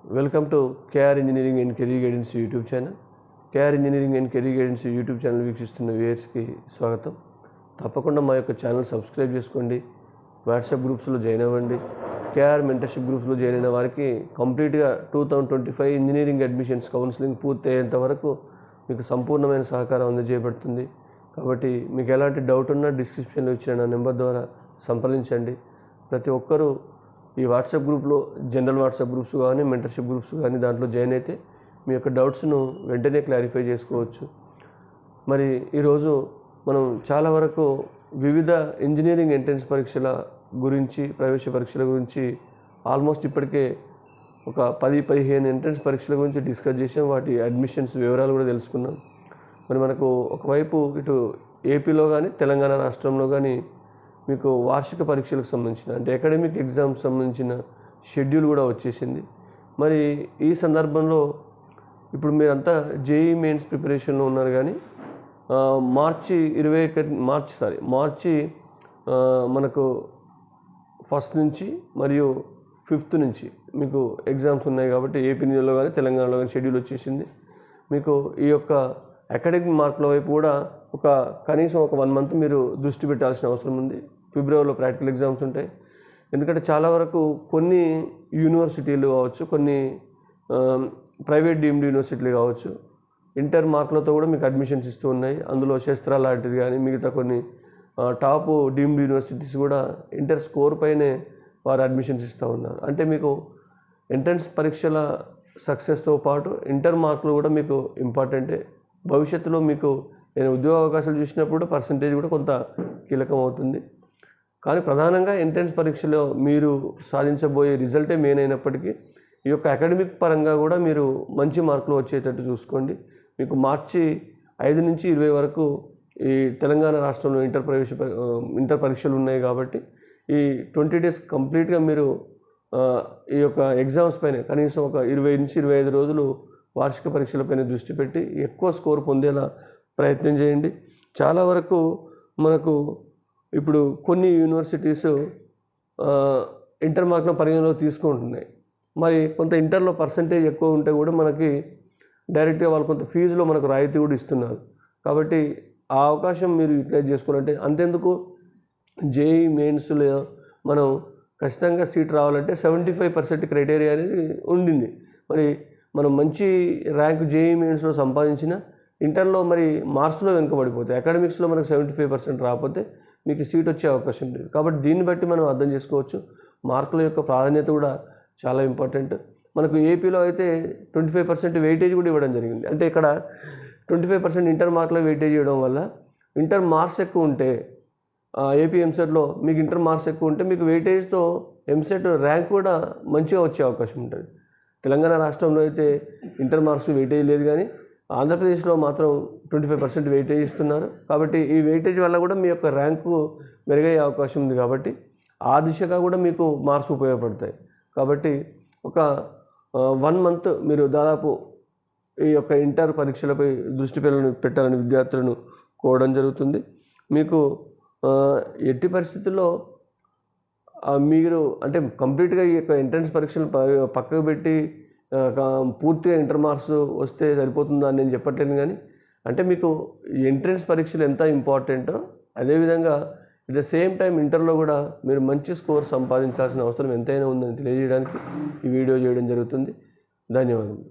Welcome to KR engineering and career guidance YouTube channel. KR engineering and career guidance YouTube channel వీక్షిస్తున్న వ్యూయర్స్కి స్వాగతం. తప్పకుండా మా యొక్క ఛానల్ సబ్స్క్రైబ్ చేసుకోండి, వాట్సాప్ గ్రూప్స్లో జాయిన్ అవ్వండి. కేఆర్ మెంటర్షిప్ గ్రూప్స్లో జాయిన్ అయిన వారికి కంప్లీట్గా 2025 ఇంజనీరింగ్ అడ్మిషన్స్ కౌన్సిలింగ్ పూర్తి అయ్యేంత వరకు మీకు సంపూర్ణమైన సహకారం అందజేయబడుతుంది. కాబట్టి మీకు ఎలాంటి డౌట్ ఉన్నా డిస్క్రిప్షన్లో ఇచ్చిన నా నెంబర్ ద్వారా సంప్రదించండి. ప్రతి ఒక్కరూ ఈ వాట్సాప్ గ్రూప్లో జనరల్ వాట్సాప్ గ్రూప్స్ కానీ మెంటర్షిప్ గ్రూప్స్ కానీ దాంట్లో జాయిన్ అయితే మీ యొక్క డౌట్స్ను వెంటనే క్లారిఫై చేసుకోవచ్చు. మరి ఈరోజు మనం చాలా వరకు వివిధ ఇంజనీరింగ్ ఎంట్రన్స్ పరీక్షల గురించి, ప్రవేశ పరీక్షల గురించి ఆల్మోస్ట్ ఇప్పటికే ఒక 10-15 ఎంట్రన్స్ పరీక్షల గురించి డిస్కస్ చేసాం. వాటి అడ్మిషన్స్ వివరాలు కూడా తెలుసుకున్నాం. మరి మనకు ఒకవైపు ఇటు ఏపీలో కానీ తెలంగాణ రాష్ట్రంలో కానీ మీకు వార్షిక పరీక్షలకు సంబంధించిన అంటే అకాడమిక్ ఎగ్జామ్స్ సంబంధించిన షెడ్యూల్ కూడా వచ్చేసింది. మరి ఈ సందర్భంలో ఇప్పుడు మీరంతా జేఈ మెయిన్స్ ప్రిపరేషన్లో ఉన్నారు. కానీ మార్చి మనకు 1st నుంచి మరియు 5th నుంచి మీకు ఎగ్జామ్స్ ఉన్నాయి. కాబట్టి ఏపీలో కానీ తెలంగాణలో కానీ షెడ్యూల్ వచ్చేసింది. మీకు ఈ యొక్క అకాడమిక్ మార్కుల వైపు కూడా కనీసం ఒక 1 month మీరు దృష్టి పెట్టాల్సిన అవసరం ఉంది. ఫిబ్రవరిలో ప్రాక్టికల్ ఎగ్జామ్స్ ఉంటాయి. ఎందుకంటే చాలా వరకు కొన్ని యూనివర్సిటీలు కావచ్చు, కొన్ని ప్రైవేట్ డీమ్డ్ యూనివర్సిటీలు కావచ్చు, ఇంటర్ మార్కులతో కూడా మీకు అడ్మిషన్స్ ఇస్తూ ఉన్నాయి. అందులో శస్త్ర లాంటిది కానీ మిగతా కొన్ని టాప్ డీమ్డ్ యూనివర్సిటీస్ కూడా ఇంటర్ స్కోర్ పైనే వారు అడ్మిషన్స్ ఇస్తూ ఉన్నారు. అంటే మీకు ఎంట్రన్స్ పరీక్షల సక్సెస్తో పాటు ఇంటర్ మార్కులు కూడా మీకు ఇంపార్టెంటే. భవిష్యత్తులో మీకు నేను ఉద్యోగ అవకాశాలు చూసినప్పుడు పర్సంటేజ్ కూడా కొంత కీలకం అవుతుంది. కానీ ప్రధానంగా ఎంట్రన్స్ పరీక్షలో మీరు సాధించబోయే రిజల్టే మెయిన్ అయినప్పటికీ ఈ యొక్క అకాడమిక్ పరంగా కూడా మీరు మంచి మార్కులు వచ్చేటట్టు చూసుకోండి. మీకు మార్చి 5 నుంచి 20 వరకు ఈ తెలంగాణ రాష్ట్రంలో ఇంటర్ పరీక్షలు ఉన్నాయి. కాబట్టి ఈ 20 days కంప్లీట్గా మీరు ఈ యొక్క ఎగ్జామ్స్ పైన కనీసం ఒక 20 నుంచి 25 రోజులు వార్షిక పరీక్షలపైన దృష్టి పెట్టి ఎక్కువ స్కోర్ పొందేలా ప్రయత్నం చేయండి. చాలా వరకు మనకు ఇప్పుడు కొన్ని యూనివర్సిటీస్ ఇంటర్ మార్కుల పరిగణలో తీసుకుంటున్నాయి. మరి కొంత ఇంటర్లో పర్సంటేజ్ ఎక్కువ ఉంటే కూడా మనకి డైరెక్ట్గా వాళ్ళు కొంత ఫీజులో మనకు రాయితీ కూడా ఇస్తున్నారు. కాబట్టి ఆ అవకాశం మీరు యూటిలైజ్ చేసుకోవాలంటే అంతెందుకు జేఈ మెయిన్స్లో మనం ఖచ్చితంగా సీట్ రావాలంటే 75% క్రైటీరియా అనేది ఉండింది. మరి మనం మంచి ర్యాంక్ జేఈ మెయిన్స్లో సంపాదించిన ఇంటర్లో మరి మార్క్స్లో వెనుకబడిపోతే అకాడమిక్స్లో మనకు 75% రాకపోతే మీకు సీట్ వచ్చే అవకాశం లేదు. కాబట్టి దీన్ని బట్టి మనం అర్థం చేసుకోవచ్చు మార్కుల యొక్క ప్రాధాన్యత కూడా చాలా ఇంపార్టెంట్. మనకు ఏపీలో అయితే 25% వెయిటేజ్ కూడా ఇవ్వడం జరిగింది. అంటే ఇక్కడ 25% ఇంటర్ మార్కులో వెయిటేజ్ ఇవ్వడం వల్ల ఇంటర్ మార్క్స్ ఎక్కువ ఉంటే ఏపీ ఎంసెట్లో మీకు ఇంటర్ మార్క్స్ ఎక్కువ ఉంటే మీకు వెయిటేజ్తో ఎంసెట్ ర్యాంక్ కూడా మంచిగా వచ్చే అవకాశం ఉంటుంది. తెలంగాణ రాష్ట్రంలో అయితే ఇంటర్ మార్క్స్ వెయిటేజ్ లేదు, కానీ ఆంధ్రప్రదేశ్లో మాత్రం 25% వెయిటేజ్ ఇస్తున్నారు. కాబట్టి ఈ వెయిటేజ్ వల్ల కూడా మీ యొక్క ర్యాంకు మెరుగయ్యే అవకాశం ఉంది. కాబట్టి ఆ దిశగా కూడా మీకు మార్క్స్ ఉపయోగపడతాయి. కాబట్టి ఒక 1 month మీరు దాదాపు ఈ యొక్క ఇంటర్ పరీక్షలపై దృష్టి పెట్టాలని విద్యార్థులను కోరడం జరుగుతుంది. మీకు ఎట్టి పరిస్థితుల్లో మీరు అంటే కంప్లీట్గా ఈ యొక్క ఎంట్రన్స్ పరీక్షలు పక్కకు పెట్టి పూర్తిగా ఇంటర్ మార్క్స్ వస్తే సరిపోతుందా అని నేను చెప్పట్లేను. కానీ అంటే మీకు ఎంట్రన్స్ పరీక్షలు ఎంత ఇంపార్టెంటో అదేవిధంగా అట్ ద సేమ్ టైం ఇంటర్లో కూడా మీరు మంచి స్కోర్ సంపాదించాల్సిన అవసరం ఎంతైనా ఉందని తెలియజేయడానికి ఈ వీడియో చేయడం జరుగుతుంది. ధన్యవాదాలు.